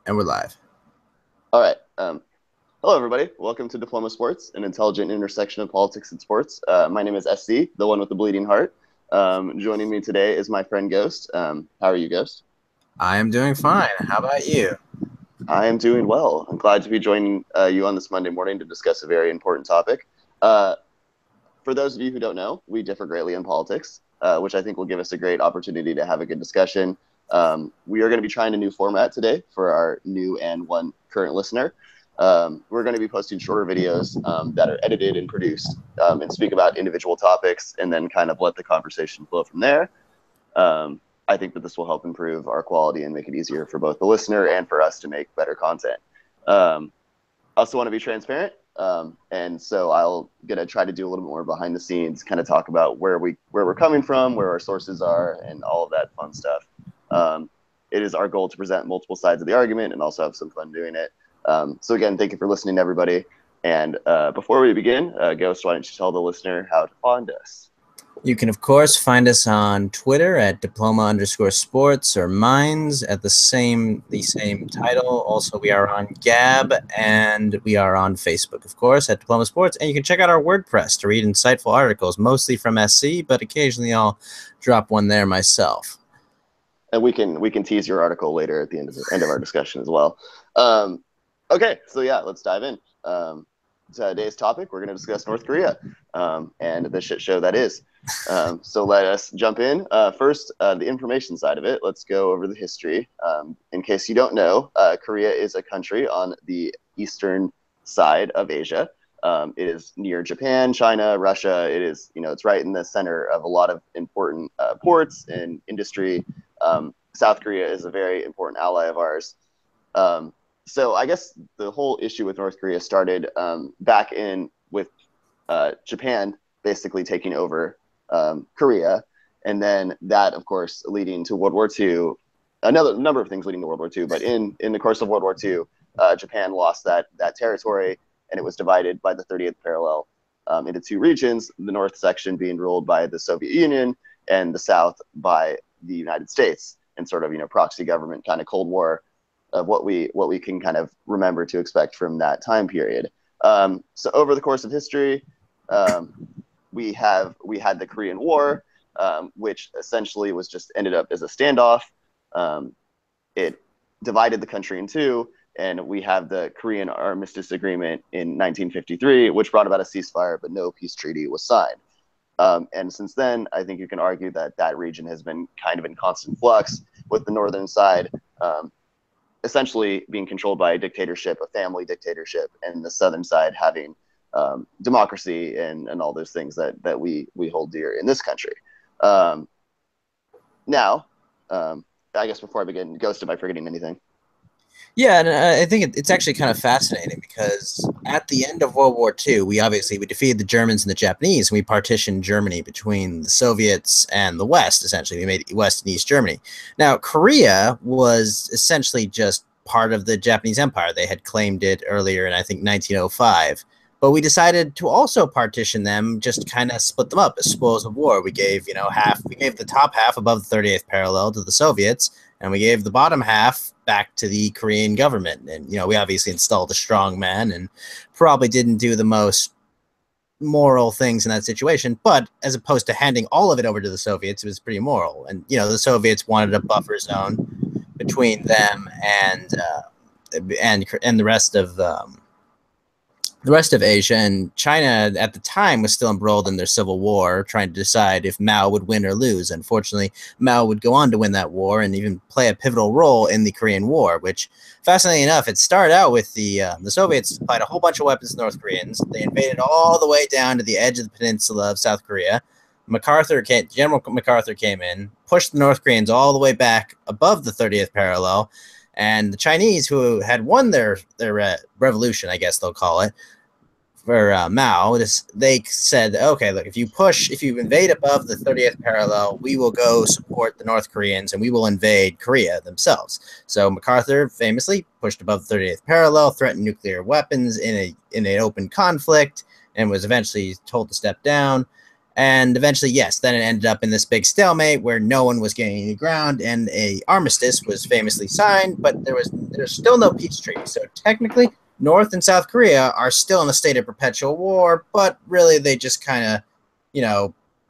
And we're live. All right. Hello, everybody. Welcome to Diploma Sports, an intelligent intersection of politics and sports. My name is SC, the one with the bleeding heart. Joining me today is my friend Ghost. How are you, Ghost? I am doing fine. How about you? I am doing well. I'm glad to be joining you on this Monday morning to discuss a very important topic. Uh, for those of you who don't know, we differ greatly in politics, which I think will give us a great opportunity to have a good discussion. We are going to be trying a new format today for our new and one current listener. We're going to be posting shorter videos that are edited and produced and speak about individual topics and then kind of let the conversation flow from there. I think that this will help improve our quality and make it easier for both the listener and for us to make better content. I also want to be transparent. And so I'll gonna try to do a little bit more behind the scenes, kind of talk about where we're coming from, where our sources are, and all of that fun stuff. It is our goal to present multiple sides of the argument and also have some fun doing it. So again, thank you for listening, everybody. And before we begin, Ghost, why don't you tell the listener how to find us? You can, of course, find us on Twitter at Diploma_sports or Minds at the same title. Also, we are on Gab and we are on Facebook, of course, at Diploma Sports. And you can check out our WordPress to read insightful articles, mostly from SC, but occasionally I'll drop one there myself. And we can tease your article later at the end of our discussion as well. Okay, so yeah, let's dive in. Today's topic, we're going to discuss North Korea and the shit show that is. So let us jump in. First, the information side of it. Let's go over the history. In case you don't know, Korea is a country on the eastern side of Asia. It is near Japan, China, Russia. It is, it's right in the center of a lot of important ports and industry. South Korea is a very important ally of ours. So I guess the whole issue with North Korea started back in with Japan basically taking over Korea, and then that, of course, leading to World War II. Another number of things leading to World War II, but in the course of World War II, Japan lost that territory, and it was divided by the 30th parallel into two regions, the north section being ruled by the Soviet Union and the south by the United States, and sort of, proxy government kind of Cold War of what we can kind of remember to expect from that time period. So over the course of history, we had the Korean War, which essentially was just ended up as a standoff. It divided the country in two, and we have the Korean Armistice Agreement in 1953, which brought about a ceasefire, but no peace treaty was signed. And since then, I think you can argue that region has been kind of in constant flux, with the northern side essentially being controlled by a dictatorship, a family dictatorship, and the southern side having democracy and all those things that we hold dear in this country. Now, I guess before I begin, Ghost, am I forgetting anything? Yeah, and I think it's actually kind of fascinating because at the end of World War II, we defeated the Germans and the Japanese, and we partitioned Germany between the Soviets and the West, essentially. We made West and East Germany. Now, Korea was essentially just part of the Japanese Empire. They had claimed it earlier in, I think, 1905. But we decided to also partition them, just kind of split them up as spoils of war. We gave, we gave the top half above the 30th parallel to the Soviets, and we gave the bottom half back to the Korean government. And, we obviously installed a strong man and probably didn't do the most moral things in that situation. But as opposed to handing all of it over to the Soviets, it was pretty moral. And, the Soviets wanted a buffer zone between them and the rest of Asia. And China at the time was still embroiled in their civil war, trying to decide if Mao would win or lose. Unfortunately, Mao would go on to win that war and even play a pivotal role in the Korean War, which, fascinatingly enough, it started out with the Soviets supplied a whole bunch of weapons to North Koreans. They invaded all the way down to the edge of the peninsula of South Korea. General MacArthur came in, pushed the North Koreans all the way back above the 30th parallel, and the Chinese, who had won their revolution, I guess they'll call it, for Mao, they said, okay, look, if you invade above the 30th parallel, we will go support the North Koreans and we will invade Korea themselves. So MacArthur famously pushed above the 30th parallel, threatened nuclear weapons in an open conflict, and was eventually told to step down. And eventually, yes, then it ended up in this big stalemate where no one was gaining any ground, and a armistice was famously signed, but there there's still no peace treaty. So technically, North and South Korea are still in a state of perpetual war, but really they just kind of,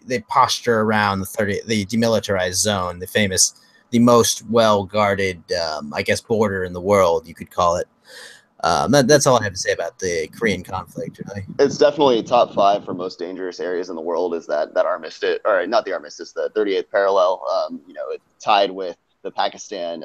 they posture around the demilitarized zone, the most well guarded, I guess, border in the world, you could call it. That's all I have to say about the Korean conflict, really. It's definitely top 5 for most dangerous areas in the world. Is that armistice, or not the armistice, the 38th parallel? It's tied with the Pakistan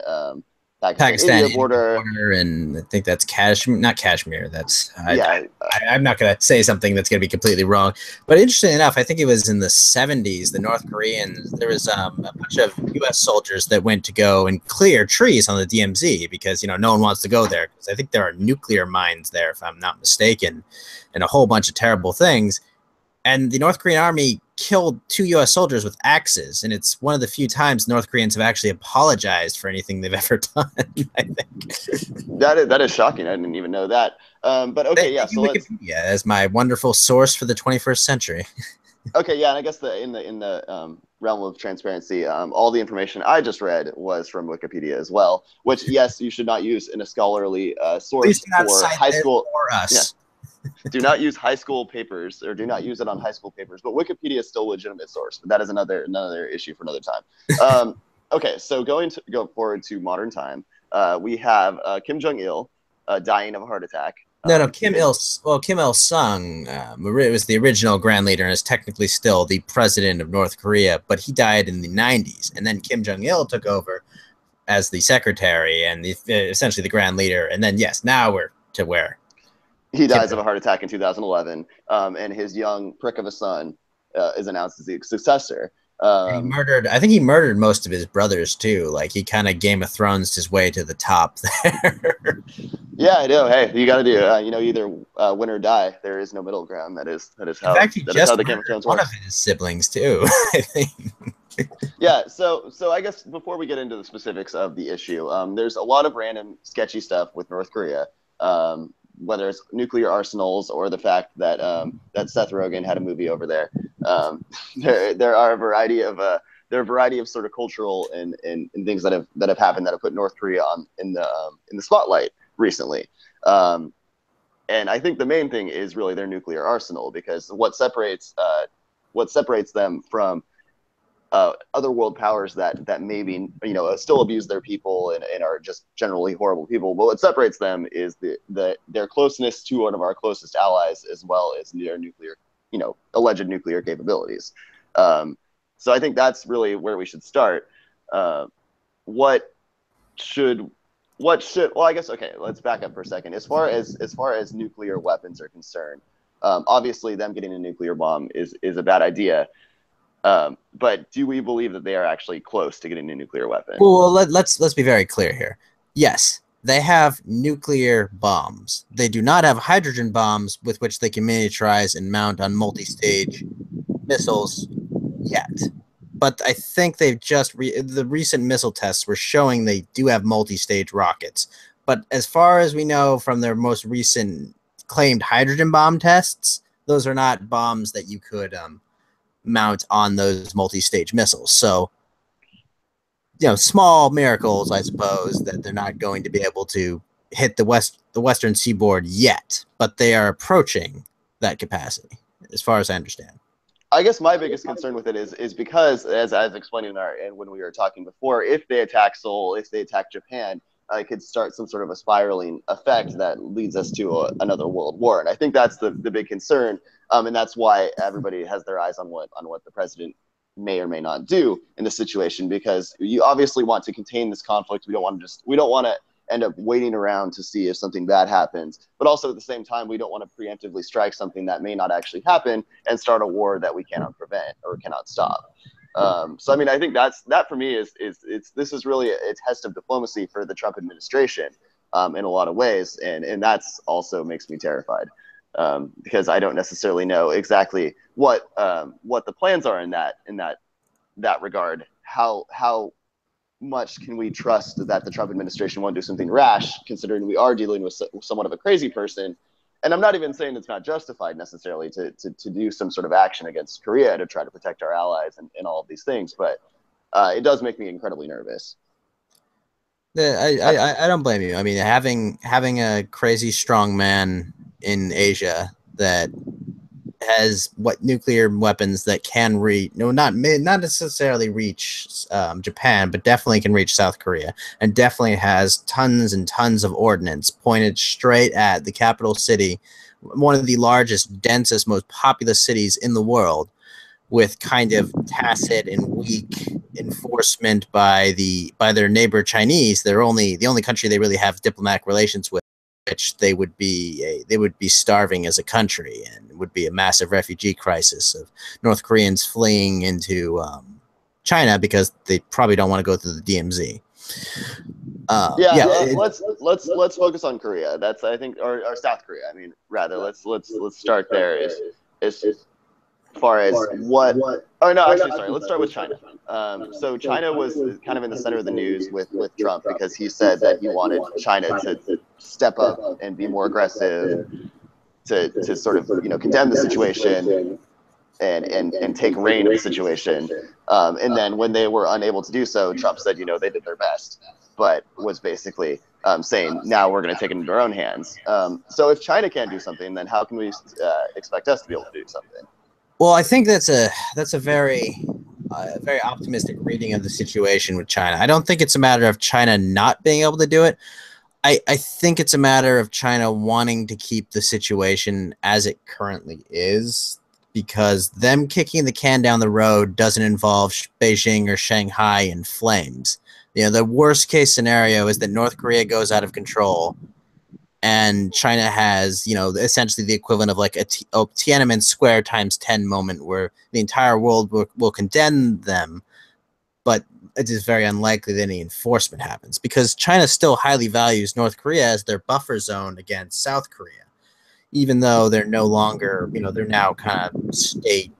India border, and I think that's Kashmir, not Kashmir. That's I'm not going to say something that's going to be completely wrong. But interestingly enough, I think it was in the 70s, the North Koreans, there was a bunch of U.S. soldiers that went to go and clear trees on the DMZ because no one wants to go there, because I think there are nuclear mines there, if I'm not mistaken, and a whole bunch of terrible things. And the North Korean army killed 2 U.S. soldiers with axes, and it's one of the few times North Koreans have actually apologized for anything they've ever done. I think that is shocking. I didn't even know that. But okay, yeah. So Wikipedia as my wonderful source for the 21st century. Okay, yeah, and I guess in the realm of transparency, all the information I just read was from Wikipedia as well. Which, yes, you should not use in a scholarly source for high school. For us. Yeah. Do not use high school papers, or do not use it on high school papers. But Wikipedia is still a legitimate source. But that is another issue for another time. Okay, so go forward to modern time, we have Kim Jong-il dying of a heart attack. No, Kim Il-sung was the original Grand Leader and is technically still the president of North Korea, but he died in the 90s. And then Kim Jong-il took over as the secretary and essentially the Grand Leader. And then, yes, now we're to where he dies of a heart attack in 2011, and his young prick of a son is announced as the successor. He murdered. I think he murdered most of his brothers too. Like he kind of Game of Thrones his way to the top there. Yeah, I know. Hey, you got to do either win or die. There is no middle ground. That is how. In fact, that is how the Game of Thrones works. One of his siblings too, I think. Yeah. So I guess before we get into the specifics of the issue, there's a lot of random sketchy stuff with North Korea. Whether it's nuclear arsenals or the fact that that Seth Rogen had a movie over there. There are a variety of sort of cultural and things that have happened that have put North Korea in the spotlight recently. And I think the main thing is really their nuclear arsenal, because what separates them from other world powers that maybe still abuse their people and are just generally horrible people. But what separates them is their closeness to one of our closest allies, as well as their nuclear, alleged nuclear capabilities. So I think that's really where we should start. Well, I guess, okay, let's back up for a second. As far as nuclear weapons are concerned, obviously them getting a nuclear bomb is a bad idea. But do we believe that they are actually close to getting a nuclear weapon? Well, let's be very clear here. Yes, they have nuclear bombs. They do not have hydrogen bombs with which they can miniaturize and mount on multi-stage missiles yet. But I think they've just the recent missile tests were showing they do have multi-stage rockets. But as far as we know from their most recent claimed hydrogen bomb tests, those are not bombs that you could mount on those multi-stage missiles. So, small miracles, I suppose, that they're not going to be able to hit the western seaboard yet, but they are approaching that capacity, as far as I understand. I guess my biggest concern with it is because, as I was explaining when we were talking before, if they attack Seoul, if they attack Japan, it could start some sort of a spiraling effect that leads us to another world war. And I think that's the big concern. And that's why everybody has their eyes on what the president may or may not do in this situation, because you obviously want to contain this conflict. We don't want to end up waiting around to see if something bad happens. But also at the same time, we don't want to preemptively strike something that may not actually happen and start a war that we cannot prevent or cannot stop. So I mean, I think that for me this is really a test of diplomacy for the Trump administration in a lot of ways, and that's also makes me terrified because I don't necessarily know exactly what the plans are in that regard. How much can we trust that the Trump administration won't do something rash, considering we are dealing with somewhat of a crazy person? And I'm not even saying it's not justified necessarily to do some sort of action against Korea to try to protect our allies and all of these things, but it does make me incredibly nervous. I don't blame you. I mean, having a crazy strong man in Asia that has what nuclear weapons that can reach no not necessarily reach Japan, but definitely can reach South Korea, and definitely has tons and tons of ordnance pointed straight at the capital city, one of the largest, densest, most populous cities in the world, with kind of tacit and weak enforcement by their neighbor Chinese. They're only the only country they really have diplomatic relations with, which they would be starving as a country, and it would be a massive refugee crisis of North Koreans fleeing into China because they probably don't want to go through the DMZ. Yeah, let's focus on Korea. That's I think, or South Korea. I mean, rather let's start there. Is far as what? Oh no, actually, sorry. Let's start with China. So China was kind of in the center of the news with Trump because he said that he wanted China to step up and be more aggressive, to sort of condemn the situation and take reign of the situation. And then when they were unable to do so, Trump said they did their best, but was basically saying now we're going to take it into our own hands. So if China can't do something, then how can we expect us to be able to do something? Well, I think that's a very optimistic reading of the situation with China. I don't think it's a matter of China not being able to do it. I think it's a matter of China wanting to keep the situation as it currently is, because them kicking the can down the road doesn't involve Beijing or Shanghai in flames. The worst case scenario is that North Korea goes out of control and China has, essentially the equivalent of like a Tiananmen Square times 10 moment where the entire world will condemn them, but it is very unlikely that any enforcement happens because China still highly values North Korea as their buffer zone against South Korea, even though they're no longer, they're now kind of state,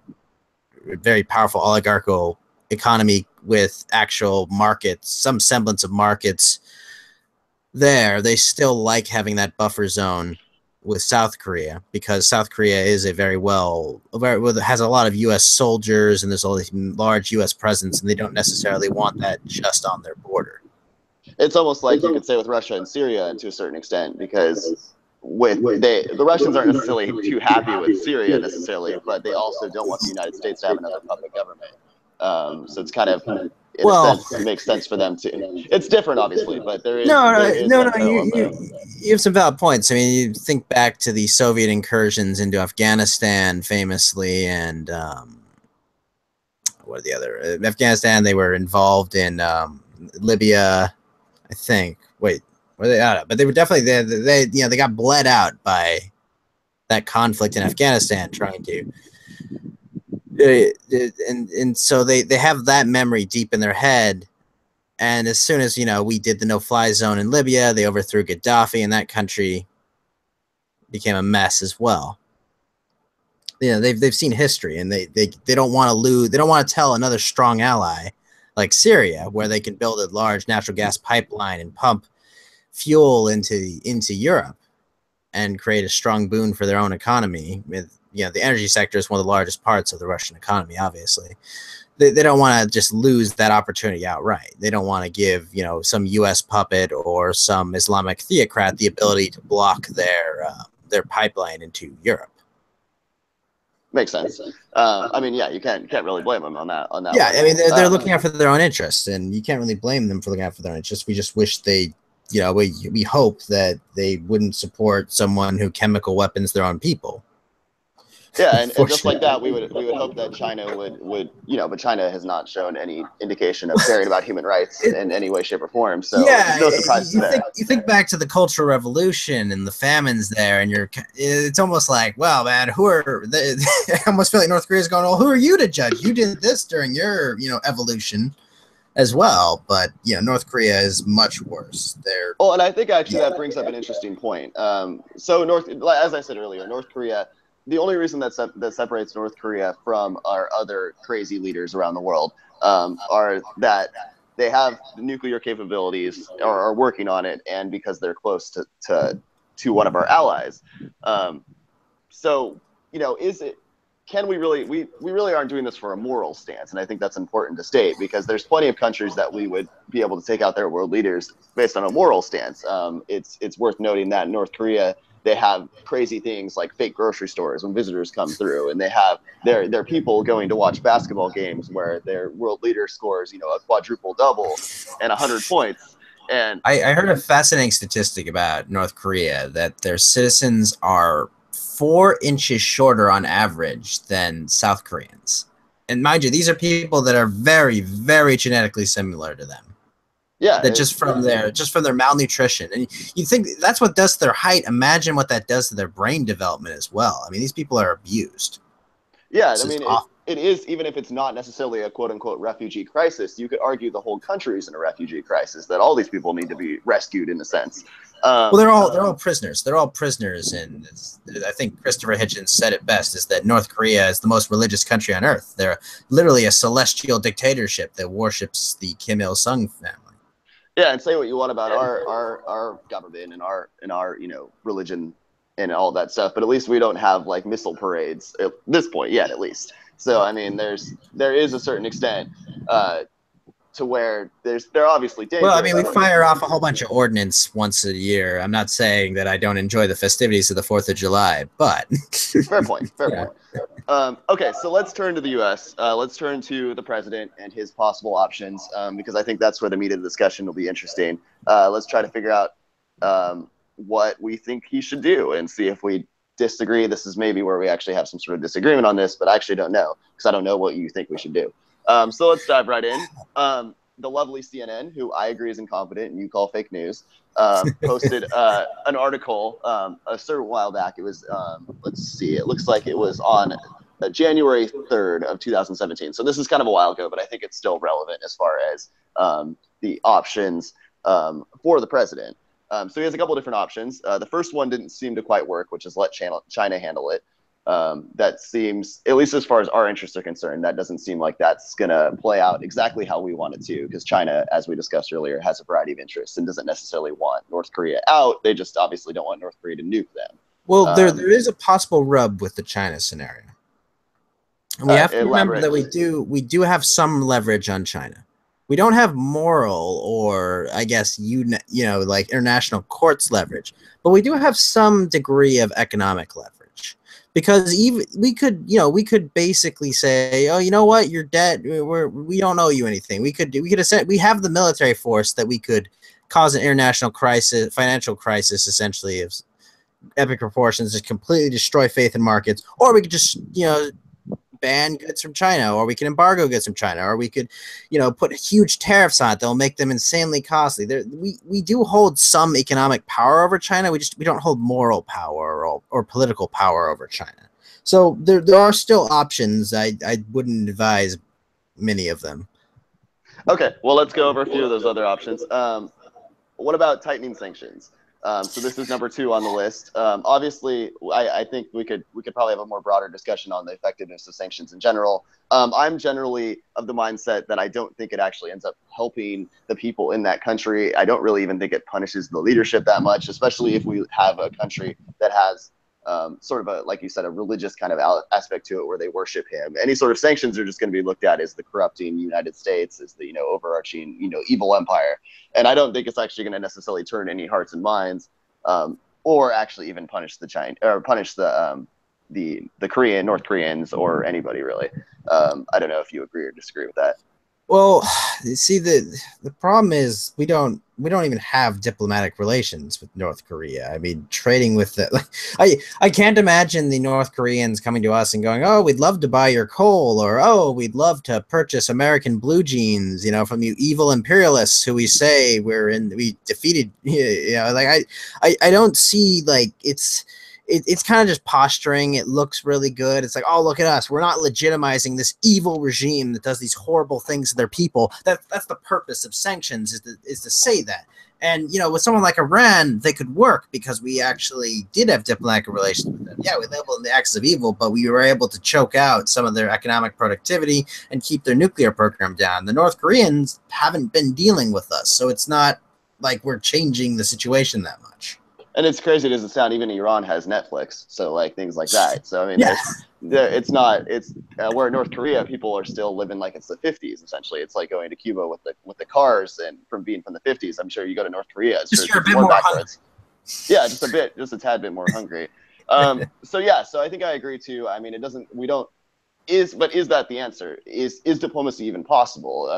very powerful oligarchical economy with actual markets, some semblance of markets there. They still like having that buffer zone with South Korea because South Korea is a very has a lot of U.S. soldiers and there's a large U.S. presence, and they don't necessarily want that just on their border. It's almost like you could say with Russia and Syria to a certain extent, because the Russians aren't necessarily too happy with Syria necessarily, but they also don't want the United States to have another puppet government. So it's kind of, in a sense, it makes sense for them to. It's different, obviously, but there is no. You have some valid points. I mean, you think back to the Soviet incursions into Afghanistan, famously, and what are the other? Afghanistan. They were involved in Libya, I think. Wait, were they? I don't know, but they were definitely they got bled out by that conflict in Afghanistan, trying to. And so they have that memory deep in their head, and as soon as we did the no-fly zone in Libya, they overthrew Gaddafi, and that country became a mess as well. They've seen history, and they don't want to lose. They don't want to tell another strong ally like Syria, where they can build a large natural gas pipeline and pump fuel into Europe and create a strong boon for their own economy. With the energy sector is one of the largest parts of the Russian economy, obviously. They don't want to just lose that opportunity outright. They don't want to give some U.S. puppet or some Islamic theocrat the ability to block their pipeline into Europe. Makes sense. I mean, yeah, you can't really blame them on that. Yeah, I mean, they're looking out for their own interests, and you can't really blame them for looking out for their interests. We just wish they, we hope that they wouldn't support someone who chemical weapons their own people. Yeah, and just like that, we would hope that China would but China has not shown any indication of caring about human rights in any way, shape, or form. So yeah, no surprise there. You think back to the Cultural Revolution and the famines there, and it's almost like, well, man, I almost feel like North Korea is going, well, who are you to judge? You did this during your evolution as well, but North Korea is much worse. Well, and I think actually that brings up an interesting point. So as I said earlier, North Korea. The only reason that separates North Korea from our other crazy leaders around the world are that they have nuclear capabilities or are working on it, and because they're close to one of our allies. So is it can we really aren't doing this for a moral stance, and I think that's important to state, because there's plenty of countries that we would be able to take out their world leaders based on a moral stance. It's worth noting that in North Korea, they have crazy things like fake grocery stores when visitors come through, and they have their people going to watch basketball games where their world leader scores, a quadruple double and 100 points. And I heard a fascinating statistic about North Korea that their citizens are 4 inches shorter on average than South Koreans. And mind you, these are people that are very, very genetically similar to them. yeah, That just from their malnutrition, and you think that's what does to their height. Imagine what that does to their brain development as well. I mean, these people are abused. yeah, I mean, it is, even if it's not necessarily a quote unquote refugee crisis, you could argue the whole country is in a refugee crisis, that all these people need to be rescued in a sense. Well, they're all prisoners. They're all prisoners, and I think Christopher Hitchens said it best: is that North Korea is the most religious country on earth. They're literally a celestial dictatorship that worships the Kim Il Sung family. Yeah, and say what you want about our government and our religion and all that stuff, but at least we don't have like missile parades at this point yet, at least. So I mean, there is a certain extent to where they're obviously dangerous. Well, I mean, we fire off a whole bunch of ordnance once a year. I'm not saying that I don't enjoy the festivities of the 4th of July, but fair point. Okay, so let's turn to the U.S. Let's turn to the president and his possible options, because I think that's where the meat of the discussion will be interesting. Let's try to figure out what we think he should do and see if we disagree. This is maybe where we actually have some sort of disagreement on this, but I actually don't know, because I don't know what you think we should do. So let's dive right in. The lovely CNN, who I agree is incompetent and you call fake news, posted an article a certain while back. It was, let's see, it looks like it was on January 3rd of 2017. So this is kind of a while ago, but I think it's still relevant as far as the options for the president. So he has a couple of different options. The first one didn't seem to quite work, which is let China handle it. That seems, at least as far as our interests are concerned, that doesn't seem like that's going to play out exactly how we want it to, because China, as we discussed earlier, has a variety of interests and doesn't necessarily want North Korea out. They just obviously don't want North Korea to nuke them. Well, there is a possible rub with the China scenario. And we have to remember that we do have some leverage on China. We don't have moral or, I guess, like international courts leverage, but we do have some degree of economic leverage, because even we could basically say, oh, you know what, you're dead. We don't owe you anything. We could we have the military force that we could cause an international crisis, financial crisis, essentially of epic proportions, just completely destroy faith in markets, or we could just ban goods from China, or we can embargo goods from China, or we could, put huge tariffs on it that'll make them insanely costly. We do hold some economic power over China. We don't hold moral power or political power over China. So there are still options. I wouldn't advise many of them. Okay, well, let's go over a few of those other options. What about tightening sanctions? So this is number 2 on the list. Obviously, I think we could probably have a more broader discussion on the effectiveness of sanctions in general. I'm generally of the mindset that I don't think it actually ends up helping the people in that country. I don't really even think it punishes the leadership that much, especially if we have a country that has sort of a, like you said, a religious kind of aspect to it where they worship him. Any sort of sanctions are just going to be looked at as the corrupting United States, as the overarching evil empire, and I don't think it's actually going to necessarily turn any hearts and minds, or actually even punish the China or punish the North Koreans or anybody really. I don't know if you agree or disagree with that. Well, you see, the problem is we don't even have diplomatic relations with North Korea. I mean, trading with I can't imagine the North Koreans coming to us and going, "Oh, we'd love to buy your coal," or "Oh, we'd love to purchase American blue jeans, from you evil imperialists who we say we defeated." I don't see, like, it's kind of just posturing. It looks really good. It's like, oh, look at us. We're not legitimizing this evil regime that does these horrible things to their people. That's the purpose of sanctions, is to say that. And, with someone like Iran, they could work because we actually did have diplomatic relations with them. Yeah, we labeled them the axis of evil, but we were able to choke out some of their economic productivity and keep their nuclear program down. The North Koreans haven't been dealing with us, so it's not like we're changing the situation that much. And it's crazy. It doesn't sound even Iran has Netflix, so like things like that. So I mean, Yeah. it's not. It's where North Korea people are still living like it's the 50s. Essentially, it's like going to Cuba with the cars and from being from the 50s. I'm sure you go to North Korea, it's Just sure you're a it's bit more more backwards. Yeah, just a tad bit more hungry. So yeah, so I think I agree too. I mean, it doesn't. We don't. But is that the answer? Is diplomacy even possible?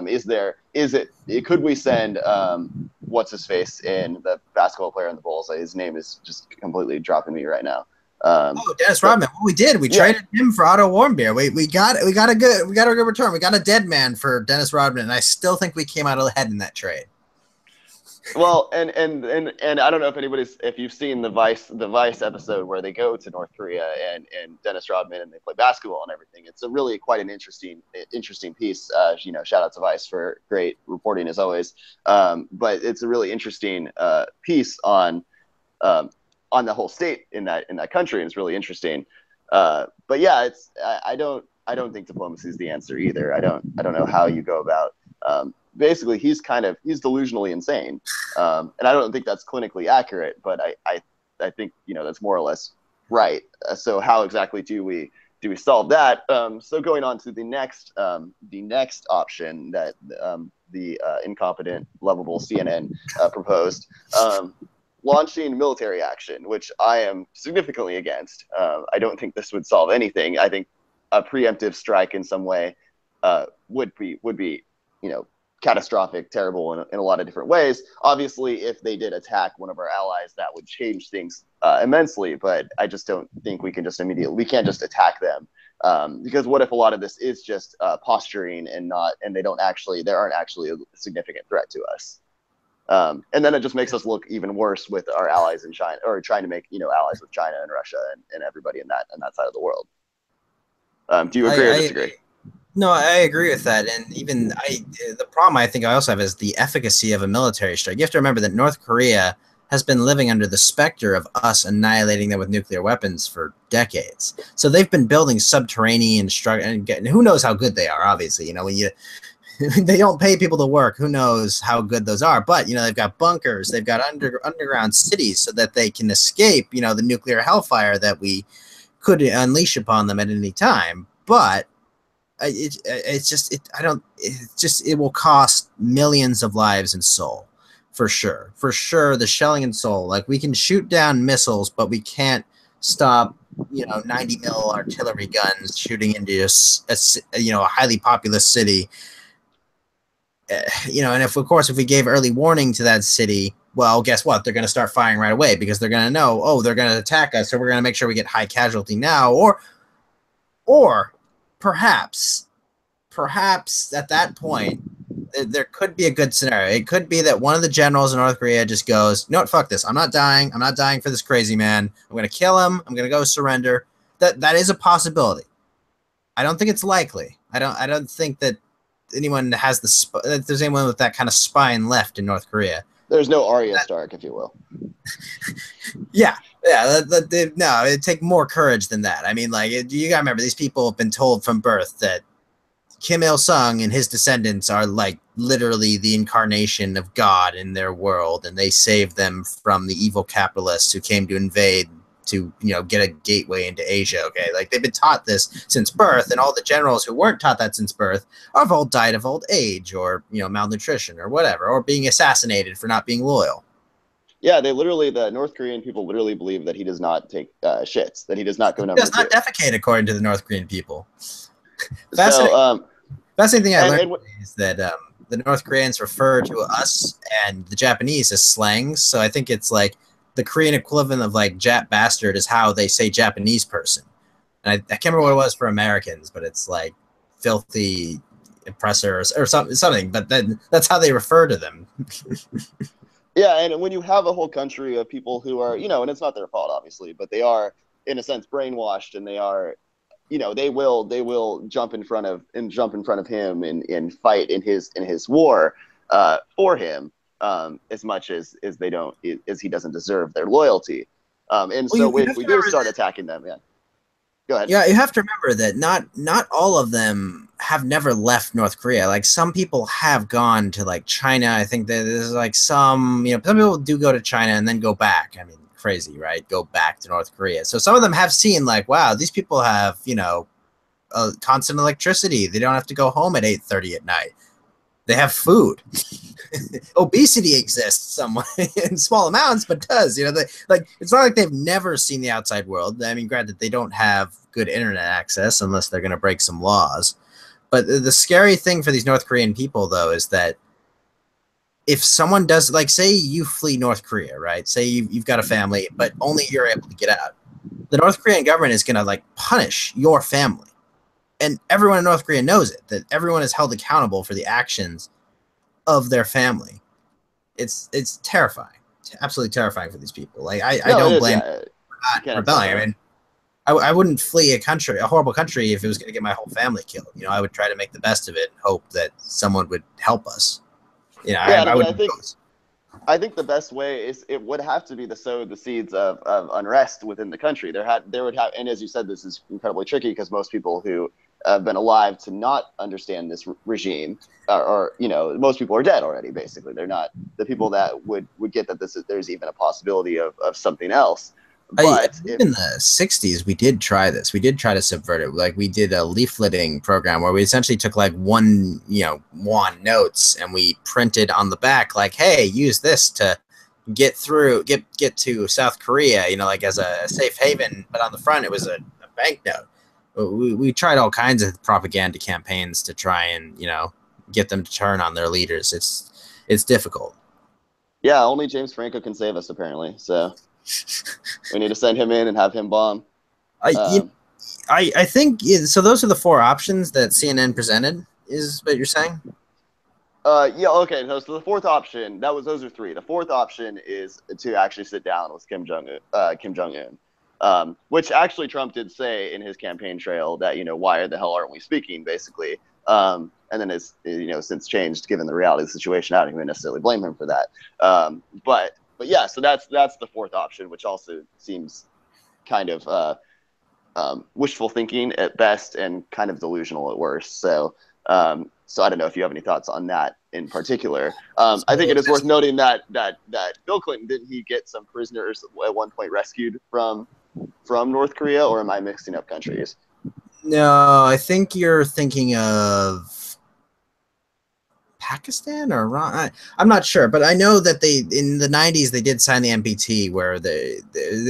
Could we send what's his face in the basketball player in the Bulls? His name is just completely dropping me right now. Oh, Dennis Rodman. What we did, we traded him for Otto Warmbier. We got a good return. We got a dead man for Dennis Rodman, and I still think we came out ahead in that trade. Well, and I don't know if you've seen the Vice episode where they go to North Korea and Dennis Rodman and they play basketball and everything. It's a really quite an interesting piece. Shout out to Vice for great reporting as always. But it's a really interesting piece on the whole state in that country, and it's really interesting. But yeah, I don't think diplomacy is the answer either. I don't know how you go about. Basically, he's delusionally insane, and I don't think that's clinically accurate. But I think that's more or less right. So how exactly do we solve that? So going on to the next option that the incompetent, lovable CNN proposed. Launching military action, which I am significantly against. I don't think this would solve anything. I think a preemptive strike in some way would be catastrophic, terrible in a lot of different ways. Obviously, if they did attack one of our allies, that would change things immensely. But I just don't think we can't just attack them, because what if a lot of this is just posturing and they aren't actually a significant threat to us. And then it just makes us look even worse with our allies in China, or trying to make allies with China and Russia and everybody in that side of the world. Do you agree or disagree? No, I agree with that. And even the problem I think I also have is the efficacy of a military strike. You have to remember that North Korea has been living under the specter of us annihilating them with nuclear weapons for decades. So they've been building subterranean structure, and who knows how good they are. Obviously, when they don't pay people to work, who knows how good those are. But they've got bunkers, they've got underground cities so that they can escape the nuclear hellfire that we could unleash upon them at any time. But it will cost millions of lives and soul, for sure. The shelling and soul, like we can shoot down missiles, but we can't stop 90 mil artillery guns shooting into a highly populous city. And if we gave early warning to that city, well, guess what? They're going to start firing right away, because they're going to know, they're going to attack us, so we're going to make sure we get high casualty now, or perhaps at that point, there could be a good scenario. It could be that one of the generals in North Korea just goes, "No, fuck this. I'm not dying. I'm not dying for this crazy man. I'm going to kill him. I'm going to go surrender." That is a possibility. I don't think it's likely. I don't think that anyone that there's anyone with that kind of spine left in North Korea. There's no Arya Stark, if you will. Yeah. No, it'd take more courage than that. I mean, you gotta remember, these people have been told from birth that Kim Il-sung and his descendants are like literally the incarnation of God in their world, and they saved them from the evil capitalists who came to invade to get a gateway into Asia. Okay, they've been taught this since birth, and all the generals who weren't taught that since birth have all died of old age, or malnutrition, or whatever, or being assassinated for not being loyal. Yeah, the North Korean people literally believe that he does not take shits, that he does not go number 2. He does not defecate, according to the North Korean people. Fascinating thing I learned is that the North Koreans refer to us and the Japanese as slangs. So I think it's like the Korean equivalent of Jap bastard is how they say Japanese person. And I can't remember what it was for Americans, but it's like filthy oppressor or something. But then that's how they refer to them. Yeah, and when you have a whole country of people who are, and it's not their fault, obviously, but they are, in a sense, brainwashed, and they are, they will jump in front of him and fight in his war for him, as much as he doesn't deserve their loyalty. And so if we do start attacking them, yeah. Go ahead. Yeah, you have to remember that not all of them have never left North Korea. Some people have gone to China. I think that there's some people do go to China and then go back. I mean, crazy, right? Go back to North Korea. So some of them have seen like, wow, these people have, constant electricity. They don't have to go home at 8:30 at night. They have food. Obesity exists somewhat in small amounts, but does. It's not like they've never seen the outside world. I mean, granted, they don't have good internet access unless they're going to break some laws. But the scary thing for these North Korean people, though, is that if someone does, like, say you flee North Korea, right? Say you've got a family, but only you're able to get out. The North Korean government is going to like punish your family. And everyone in North Korea knows it, that everyone is held accountable for the actions of their family. It's terrifying. It's absolutely terrifying for these people. Like, I don't blame rebelling. I mean, I wouldn't flee a horrible country, if it was going to get my whole family killed. I would try to make the best of it and hope that someone would help us. I think the best way is it would have to be to sow the seeds of unrest within the country. There would have, and as you said, this is incredibly tricky because most people who have been alive to not understand this regime, or most people are dead already. Basically, they're not the people that would get that there's even a possibility of something else. But in the 60s, we did try this. We did try to subvert it. Like, we did a leafleting program where we essentially took like won notes and we printed on the back like, hey, use this to get to South Korea, like as a safe haven. But on the front, it was a banknote. We tried all kinds of propaganda campaigns to try and, get them to turn on their leaders. It's difficult. Yeah, only James Franco can save us, apparently. So we need to send him in and have him bomb. I think so. Those are the four options that CNN presented. Is what you're saying? Yeah. Okay. So the fourth option, those are three. The fourth option is to actually sit down with Kim Jong-un, which actually Trump did say in his campaign trail that why the hell aren't we speaking, basically. And then has since changed given the reality of the situation. I don't even necessarily blame him for that. But yeah, so that's the fourth option, which also seems kind of wishful thinking at best and kind of delusional at worst. So I don't know if you have any thoughts on that in particular. I think it is worth noting that Bill Clinton, didn't he get some prisoners at one point rescued from North Korea, or am I mixing up countries? No, I think you're thinking of Pakistan or Iran. I'm not sure, but I know that in the 90s they did sign the NPT, where they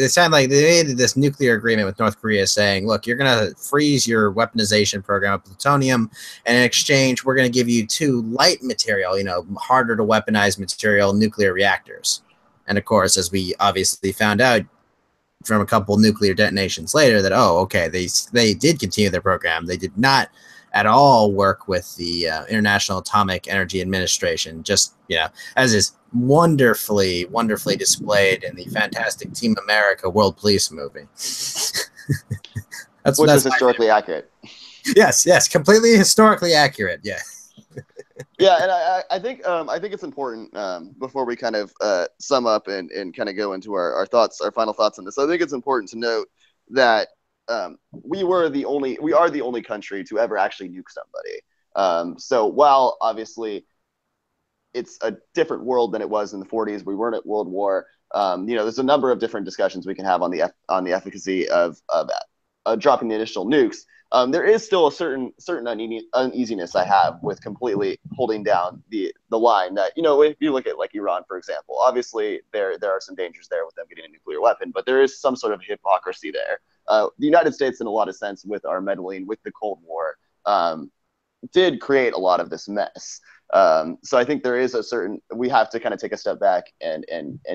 signed, like, they made this nuclear agreement with North Korea saying, look, you're going to freeze your weaponization program of plutonium, and in exchange we're going to give you 2 light material, harder to weaponize material, nuclear reactors. And of course, as we obviously found out from a couple nuclear detonations later, that they did continue their program. They did not at all work with the International Atomic Energy Administration, just, as is wonderfully displayed in the fantastic Team America World Police movie. Which is historically accurate. Yes, completely historically accurate, yeah. Yeah, and I think it's important, before we kind of sum up and kind of go into our final thoughts on this. I think it's important to note that we are the only country to ever actually nuke somebody. So while obviously it's a different world than it was in the 40s, we weren't at World War. There's a number of different discussions we can have on the efficacy of dropping the initial nukes. There is still a certain uneasiness I have with completely holding down the line that, if you look at like Iran, for example, obviously there are some dangers there with them getting a nuclear weapon, but there is some sort of hypocrisy there. The United States, in a lot of sense, with our meddling with the Cold War, did create a lot of this mess. So I think there is we have to kind of take a step back and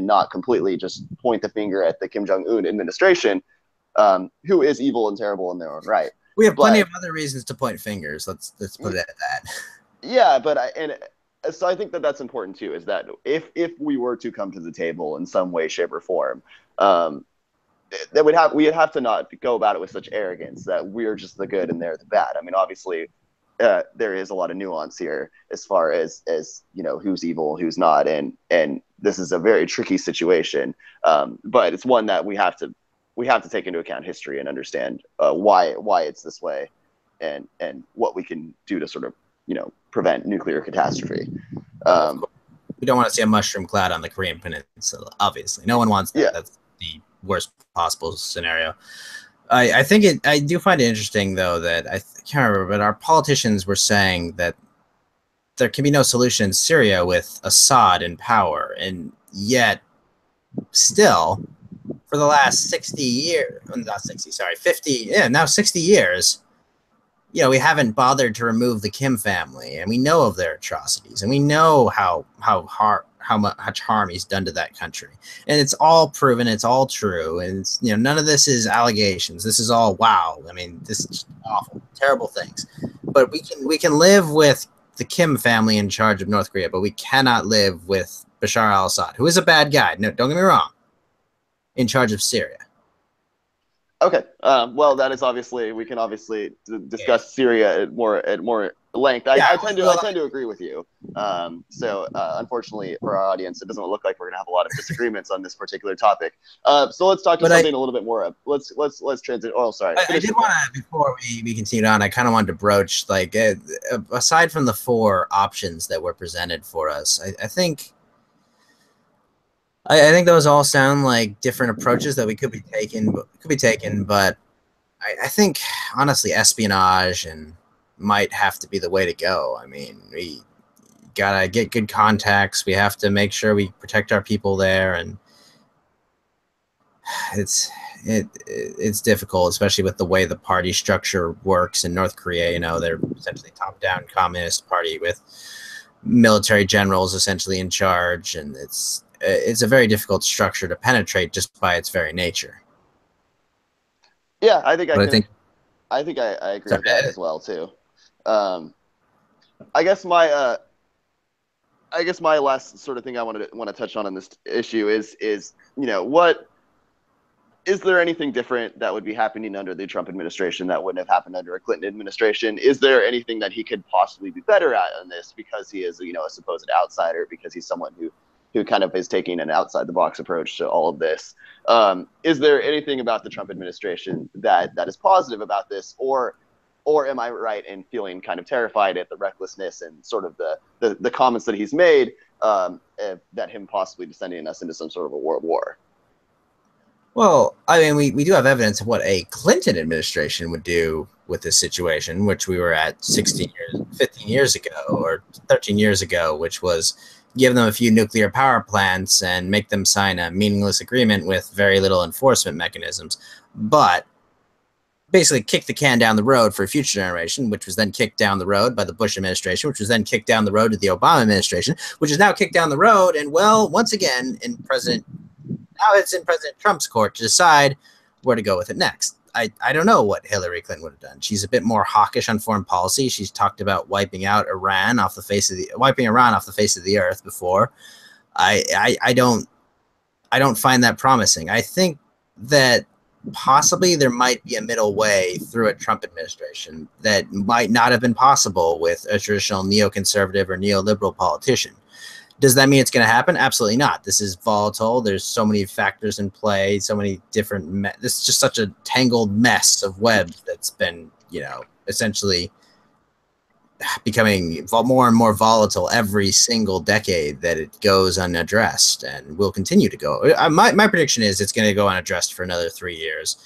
not completely just point the finger at the Kim Jong-un administration, who is evil and terrible in their own right. We have plenty of other reasons to point fingers. Let's put it at that. Yeah, so I think that's important too, is that if we were to come to the table in some way, shape, or form, we'd have to not go about it with such arrogance that we're just the good and they're the bad. I mean, obviously, there is a lot of nuance here as far as who's evil, who's not, and this is a very tricky situation. But it's one that we have to take into account history and understand why it's this way, and what we can do to sort of prevent nuclear catastrophe. We don't want to see a mushroom cloud on the Korean Peninsula. Obviously, no one wants that. Yeah. That's the worst possible scenario. I think I do find it interesting though that can't remember, but our politicians were saying that there can be no solution in Syria with Assad in power, and yet still for the last 60 years, not 60, sorry, 50, yeah, now 60 years, we haven't bothered to remove the Kim family, and we know of their atrocities, and we know how much harm he's done to that country, and it's all proven, it's all true, and it's, none of this is allegations. This is all wow. I mean, this is awful, terrible things. But we can live with the Kim family in charge of North Korea, but we cannot live with Bashar al-Assad, who is a bad guy. No, don't get me wrong. In charge of Syria. Okay. Well, that is obviously we can discuss Syria at more length. I tend to agree with you. Unfortunately for our audience, it doesn't look like we're gonna have a lot of disagreements on this particular topic. So let's talk to something a little bit more. Let's transit. Oh, sorry. I did want to, before we continue on, I kind of wanted to broach, like, aside from the 4 options that were presented for us, I think those all sound like different approaches that could be taken, but I think honestly espionage might have to be the way to go. I mean, we gotta get good contacts. We have to make sure we protect our people there, and it's difficult, especially with the way the party structure works in North Korea. They're essentially top-down communist party with military generals essentially in charge, and it's a very difficult structure to penetrate just by its very nature. Yeah, I think I agree with that as well too. I guess my last sort of thing I want to touch on this issue is what is there anything different that would be happening under the Trump administration that wouldn't have happened under a Clinton administration? Is there anything that he could possibly be better at on this because he is a supposed outsider, because he's someone who kind of is taking an outside the box approach to all of this? Is there anything about the Trump administration that is positive about this, or am I right in feeling kind of terrified at the recklessness and sort of the comments that he's made, that him possibly descending us into some sort of a world war? Well, I mean, we do have evidence of what a Clinton administration would do with this situation, which we were at 15 years ago, or 13 years ago, which was give them a few nuclear power plants and make them sign a meaningless agreement with very little enforcement mechanisms, but basically kick the can down the road for a future generation, which was then kicked down the road by the Bush administration, which was then kicked down the road to the Obama administration, which is now kicked down the road. And, well, once again, now it's in President Trump's court to decide where to go with it next. I don't know what Hillary Clinton would have done. She's a bit more hawkish on foreign policy. She's talked about wiping Iran off the face of the earth before. I don't find that promising. I think that possibly there might be a middle way through a Trump administration that might not have been possible with a traditional neoconservative or neoliberal politician. Does that mean it's going to happen? Absolutely not. This is volatile. There's so many factors in play, so many different. This is just such a tangled mess of webs that's been, essentially becoming more and more volatile every single decade that it goes unaddressed, and will continue to go. My prediction is it's going to go unaddressed for another 3 years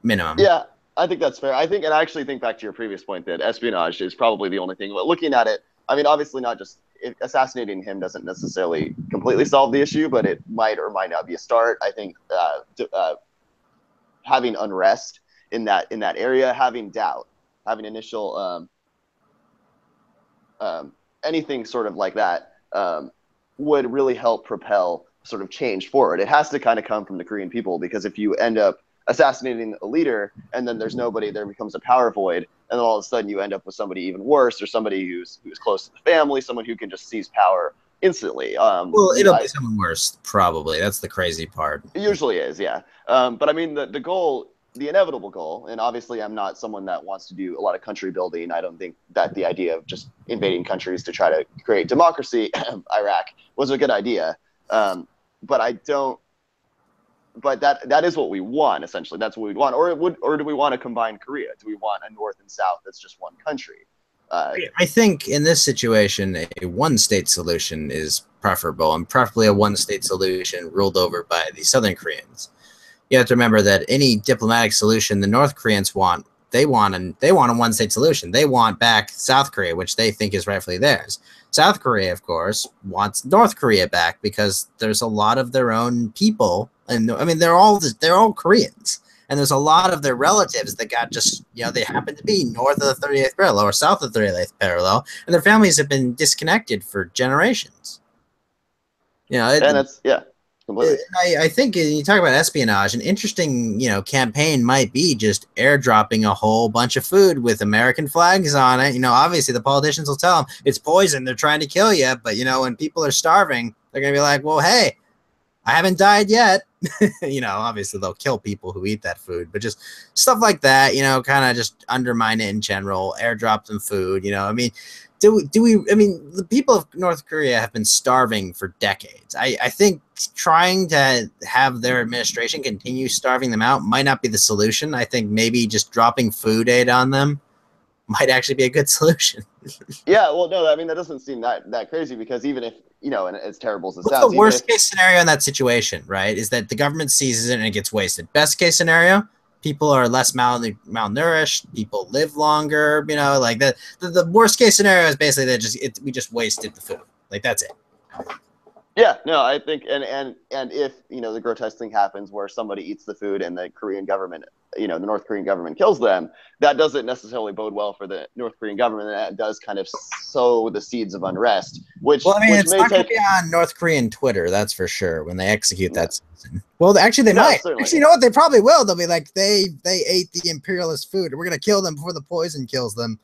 minimum. Yeah, I think that's fair. I actually think back to your previous point that espionage is probably the only thing. But looking at it, I mean, obviously not just assassinating him doesn't necessarily completely solve the issue, but it might or might not be a start. I think having unrest in that area, having doubt, having initial anything sort of like that would really help propel sort of change forward. It has to kind of come from the Korean people, because if you end up assassinating a leader and then there's nobody, there becomes a power void, and then all of a sudden you end up with somebody even worse, or somebody who's close to the family, someone who can just seize power instantly. Well, it'll be someone worse, probably. That's the crazy part. It usually is, yeah. But I mean, the goal, the inevitable goal, and obviously I'm not someone that wants to do a lot of country building. I don't think that the idea of just invading countries to try to create democracy, Iraq, was a good idea. But I don't. But that is what we want, essentially. That's what we want. Or do we want a combined Korea? Do we want a North and South that's just one country? I think in this situation, a one-state solution is preferable, and preferably a one-state solution ruled over by the Southern Koreans. You have to remember that any diplomatic solution the North Koreans want, they want a one-state solution. They want back South Korea, which they think is rightfully theirs. South Korea, of course, wants North Korea back because there's a lot of their own people, and I mean they're all Koreans, and there's a lot of their relatives that got just they happen to be north of the 38th parallel or south of the 38th parallel, and their families have been disconnected for generations. And that's completely. I think you talk about espionage, an interesting campaign might be just airdropping a whole bunch of food with American flags on it. Obviously the politicians will tell them it's poison, they're trying to kill you, but when people are starving, they're gonna be like, well, hey, I haven't died yet. Obviously they'll kill people who eat that food, but just stuff like that, kind of just undermine it in general, airdrop them food, the people of North Korea have been starving for decades. I think trying to have their administration continue starving them out might not be the solution. I think maybe just dropping food aid on them might actually be a good solution. Yeah, well, no, I mean, that doesn't seem that crazy, because even if, and as terrible as it sounds. What's the worst case scenario in that situation, right, is that the government seizes it and it gets wasted. Best case scenario, people are less malnourished, people live longer, like the worst case scenario is basically that we just wasted the food. Like, that's it. Yeah, no, I think, and if, the grotesque thing happens where somebody eats the food and the Korean government, the North Korean government kills them, that doesn't necessarily bode well for the North Korean government. And that does kind of sow the seeds of unrest, which, it's not going to be on North Korean Twitter, that's for sure, when they execute that citizen. Well, actually, they might. Certainly. Actually, you know what? They probably will. They'll be like, they ate the imperialist food, and we're going to kill them before the poison kills them.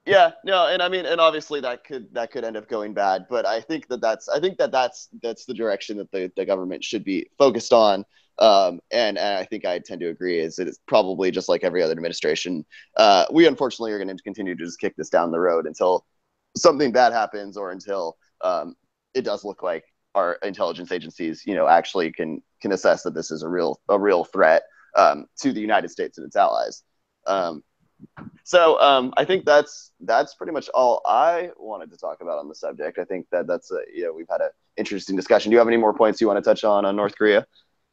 Yeah, no, and I mean, and obviously that could end up going bad, but I think that's the direction that the government should be focused on. And I think I tend to agree, is it's probably just like every other administration. We unfortunately are going to continue to just kick this down the road until something bad happens, or until it does look like our intelligence agencies, actually can assess that this is a real threat to the United States and its allies. So I think that's pretty much all I wanted to talk about on the subject. I think that's we've had an interesting discussion. Do you have any more points you want to touch on North Korea?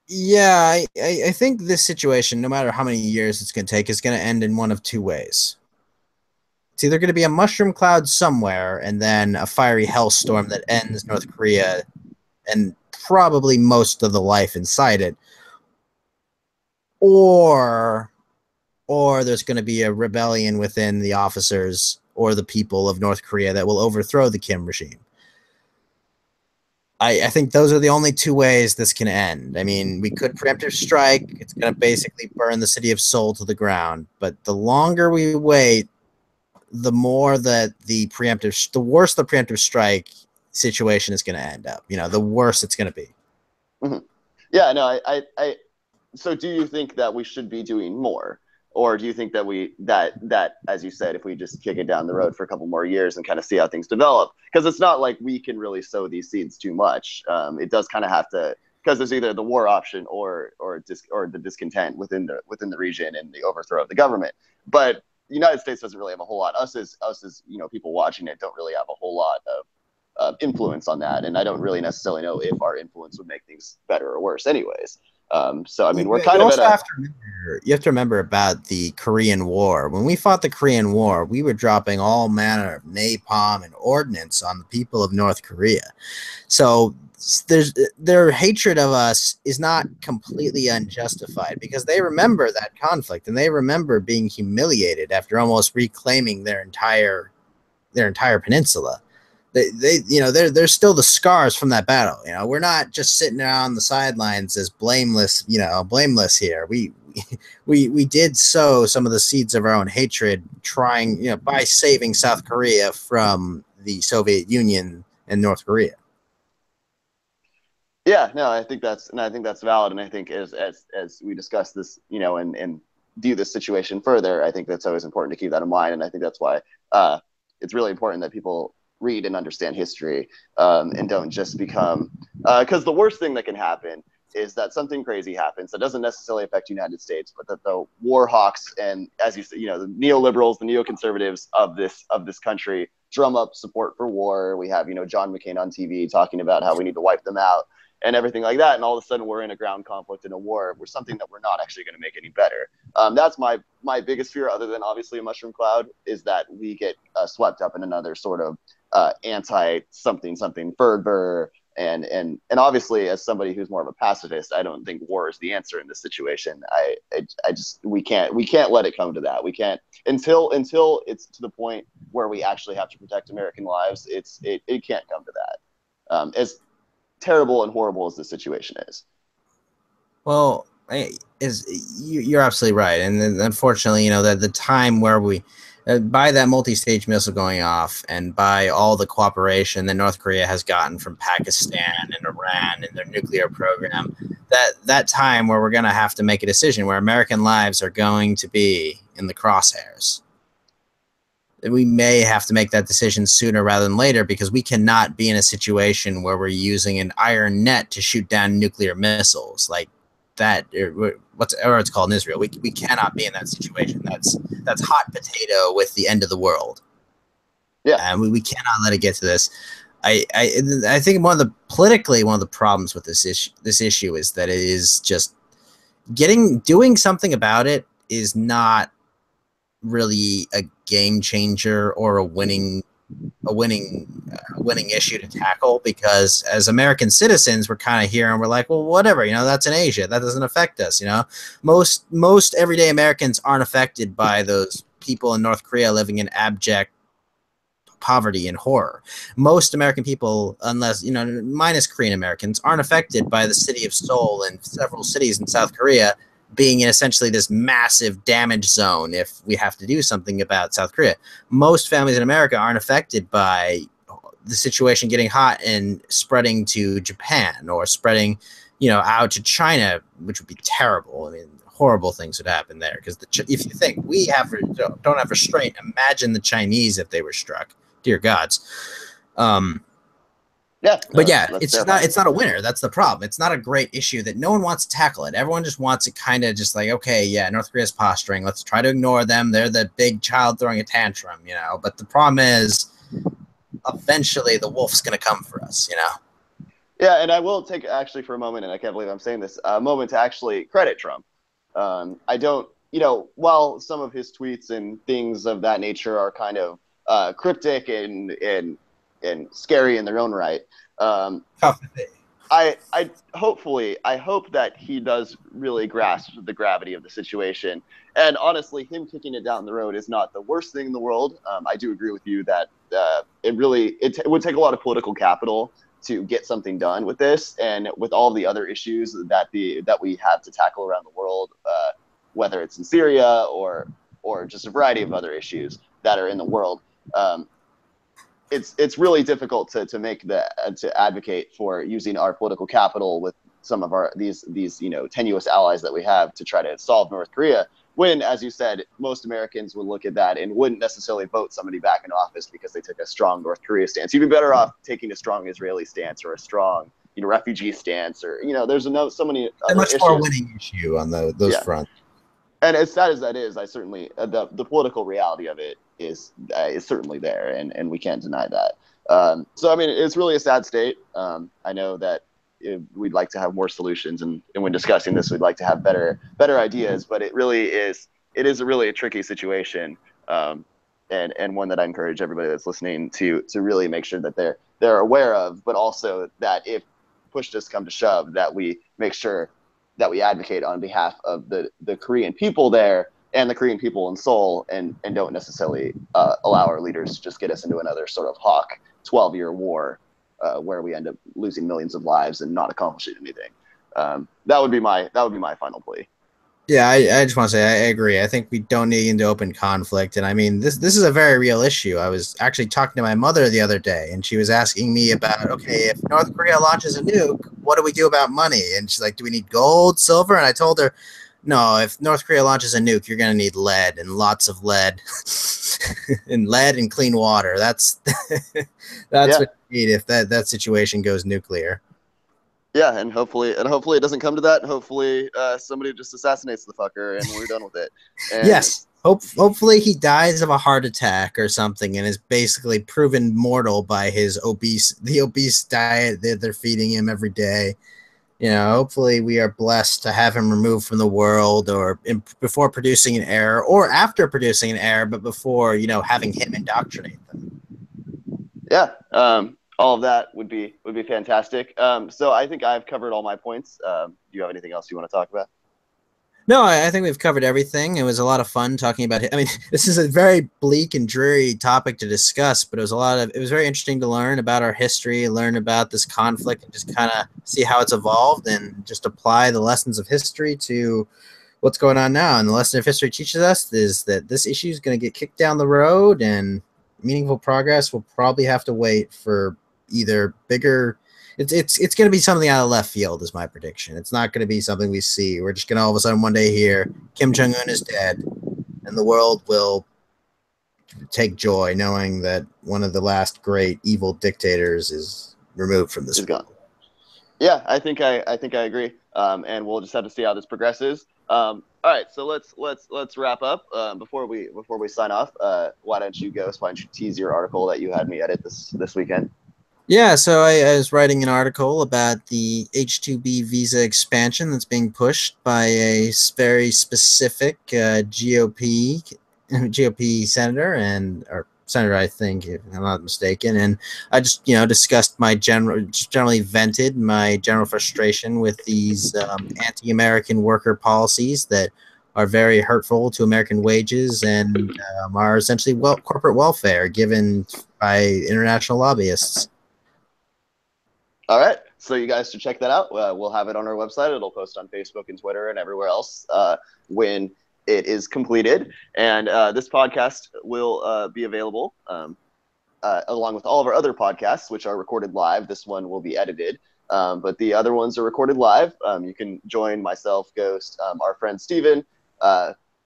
Yeah, I think this situation, no matter how many years it's going to take, is going to end in one of two ways. It's either going to be a mushroom cloud somewhere, and then a fiery hellstorm that ends North Korea and probably most of the life inside it, or there's going to be a rebellion within the officers or the people of North Korea that will overthrow the Kim regime. I think those are the only two ways this can end. I mean, we could preemptive strike. It's going to basically burn the city of Seoul to the ground. But the longer we wait, the more that the worse the preemptive strike situation is going to end up. The worse it's going to be. Mm-hmm. Yeah, no, so do you think that we should be doing more? Or do you think that as you said, if we just kick it down the road for a couple more years and kind of see how things develop, because it's not like we can really sow these seeds too much. It does kind of have to, because there's either the war option or the discontent within the region and the overthrow of the government. But the United States doesn't really have a whole lot. Us as people watching it don't really have a whole lot of influence on that, and I don't really necessarily know if our influence would make things better or worse, anyways. So I mean, we're kind of you have to remember about the Korean War. When we fought the Korean War, we were dropping all manner of napalm and ordnance on the people of North Korea. So their hatred of us is not completely unjustified, because they remember that conflict and they remember being humiliated after almost reclaiming their entire peninsula. There's still the scars from that battle. We're not just sitting on the sidelines as blameless here. We did sow some of the seeds of our own hatred, trying, by saving South Korea from the Soviet Union and North Korea. Yeah, no, I think that's valid, and I think as we discuss this, and view this situation further, I think that's always important to keep that in mind, and I think that's why it's really important that people read and understand history, and don't just become, because the worst thing that can happen is that something crazy happens that doesn't necessarily affect the United States, but that the war hawks and, as you said, the neoliberals, the neoconservatives of this country drum up support for war. We have, John McCain on TV talking about how we need to wipe them out and everything like that. And all of a sudden we're in a ground conflict in a war. We're something that we're not actually going to make any better. That's my biggest fear, other than obviously a mushroom cloud, is that we get swept up in another sort of anti something fervor. And obviously, as somebody who's more of a pacifist, I don't think war is the answer in this situation. I just we can't let it come to that. We can't until it's to the point where we actually have to protect American lives. It can't come to that. As terrible and horrible as the situation is. Well, you're absolutely right, and then unfortunately, the time where we by that multi-stage missile going off, and by all the cooperation that North Korea has gotten from Pakistan and Iran in their nuclear program, that time where we're going to have to make a decision where American lives are going to be in the crosshairs. We may have to make that decision sooner rather than later, because we cannot be in a situation where we're using an iron net to shoot down nuclear missiles like that, or it's called in Israel. We cannot be in that situation. That's hot potato with the end of the world. Yeah, and we cannot let it get to this. I think one of the problems with this issue is that it is just doing something about it is not really a game changer or a winning issue to tackle, because as American citizens, we're kind of here and we're like, well, whatever, that's in Asia, that doesn't affect us. Most everyday Americans aren't affected by those people in North Korea living in abject poverty and horror. Most American people, unless minus Korean Americans, aren't affected by the city of Seoul and several cities in South Korea being in essentially this massive damage zone if we have to do something about South Korea. Most families in America aren't affected by the situation getting hot and spreading to Japan or spreading, out to China, which would be terrible. I mean, horrible things would happen there, because if you think we don't have restraint, imagine the Chinese if they were struck. Dear gods. Yeah, but yeah, it's not a winner. That's the problem. It's not a great issue that no one wants to tackle it. Everyone just wants to kind of just like, okay, yeah, North Korea's posturing. Let's try to ignore them. They're the big child throwing a tantrum, But the problem is, eventually the wolf's going to come for us, Yeah, and I will take actually for a moment, and I can't believe I'm saying this, a moment to actually credit Trump. I don't, while some of his tweets and things of that nature are kind of cryptic and scary in their own right. I hope that he does really grasp the gravity of the situation. And honestly, him kicking it down the road is not the worst thing in the world. I do agree with you that it would take a lot of political capital to get something done with this, and with all the other issues that we have to tackle around the world, whether it's in Syria or just a variety of other issues that are in the world. It's really difficult to advocate for using our political capital with some of these tenuous allies that we have to try to solve North Korea, when, as you said, most Americans would look at that and wouldn't necessarily vote somebody back in office because they took a strong North Korea stance. You'd be better off taking a strong Israeli stance or a strong refugee stance, or there's so many other much issues. more winning issue on those fronts. And as sad as that is, I certainly the political reality of it is certainly there, and we can't deny that. So I mean, it's really a sad state. I know that we'd like to have more solutions, and when discussing this, we'd like to have better ideas. But it is a tricky situation, and one that I encourage everybody that's listening to really make sure that they're aware of, but also that if push does come to shove, that we make sure that we advocate on behalf of the Korean people there and the Korean people in Seoul, and don't necessarily allow our leaders to just get us into another sort of hawk 12-year war where we end up losing millions of lives and not accomplishing anything. That would be my final plea. Yeah, I just want to say I agree. I think we don't need into open conflict, and I mean this is a very real issue. I was actually talking to my mother the other day, and she was asking me about, okay, if North Korea launches a nuke, what do we do about money? And she's like, do we need gold, silver? And I told her, no, if North Korea launches a nuke, you're going to need lead, and lots of lead, and lead and clean water. That's what you need if that situation goes nuclear. Yeah, and hopefully it doesn't come to that. Hopefully somebody just assassinates the fucker and we're done with it. And yes, Hopefully he dies of a heart attack or something and is basically proven mortal by the obese diet that they're feeding him every day. Hopefully we are blessed to have him removed from the world before producing an heir or after producing an heir, but before, having him indoctrinate them. Yeah. All of that would be fantastic. So I think I've covered all my points. Do you have anything else you want to talk about? No, I think we've covered everything. It was a lot of fun talking about it. I mean, this is a very bleak and dreary topic to discuss, but it was very interesting to learn about our history, learn about this conflict, and just kind of see how it's evolved and just apply the lessons of history to what's going on now. And the lesson of history teaches us is that this issue is going to get kicked down the road, and meaningful progress will probably have to wait for either bigger. It's going to be something out of left field is my prediction. It's not going to be something we see. We're just going to all of a sudden one day hear Kim Jong-un is dead, and the world will take joy knowing that one of the last great evil dictators is removed from this world. Yeah, I think I agree. And we'll just have to see how this progresses. All right, so let's wrap up. Before we sign off, why don't you tease your article that you had me edit this weekend? Yeah, so I was writing an article about the H-2B visa expansion that's being pushed by a very specific GOP senator or senator, I think, if I'm not mistaken. And I just, discussed generally vented my general frustration with these anti-American worker policies that are very hurtful to American wages and are essentially corporate welfare given by international lobbyists. All right, so you guys should check that out. We'll have it on our website. It'll post on Facebook and Twitter and everywhere else when it is completed. And this podcast will be available along with all of our other podcasts, which are recorded live. This one will be edited, but the other ones are recorded live. You can join myself, Ghost, our friend Steven,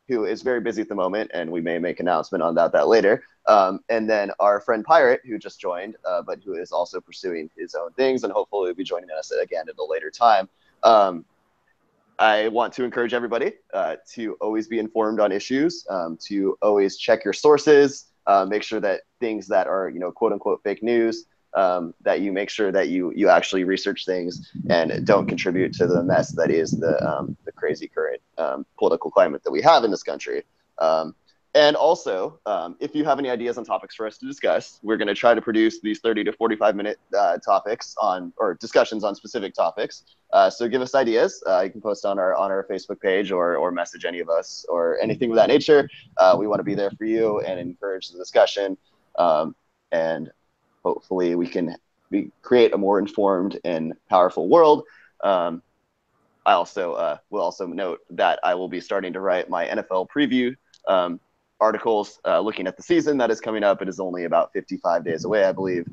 who is very busy at the moment, and we may make an announcement on that later. And then our friend Pirate, who just joined, but who is also pursuing his own things, and hopefully will be joining us again at a later time. I want to encourage everybody to always be informed on issues, to always check your sources, make sure that things that are, quote unquote fake news, that you make sure that you actually research things and don't contribute to the mess that is the crazy current political climate that we have in this country. And also, if you have any ideas on topics for us to discuss, we're going to try to produce these 30 to 45-minute topics or discussions on specific topics. So give us ideas. You can post on our Facebook page or message any of us or anything of that nature. We want to be there for you and encourage the discussion. And hopefully we create a more informed and powerful world. I also will also note that I will be starting to write my NFL preview articles looking at the season that is coming up. It is only about 55 days away, I believe.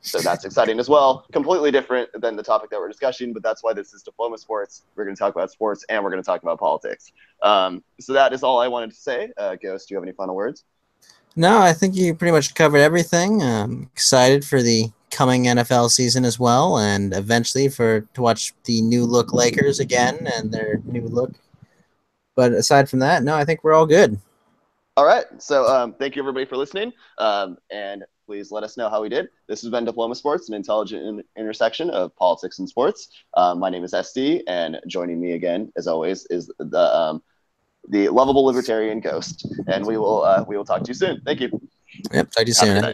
So that's exciting as well. Completely different than the topic that we're discussing, but that's why this is Diploma Sports. We're going to talk about sports and we're going to talk about politics. So that is all I wanted to say. Ghost, do you have any final words? No, I think you pretty much covered everything. I'm excited for the coming NFL season as well, and eventually to watch the new look Lakers again and their new look. But aside from that, no, I think we're all good. All right. So thank you, everybody, for listening. And please let us know how we did. This has been Diploma Sports, an intelligent intersection of politics and sports. My name is SD, and joining me again, as always, is the lovable libertarian Ghost. And we will talk to you soon. Thank you. Yep. Talk to you soon.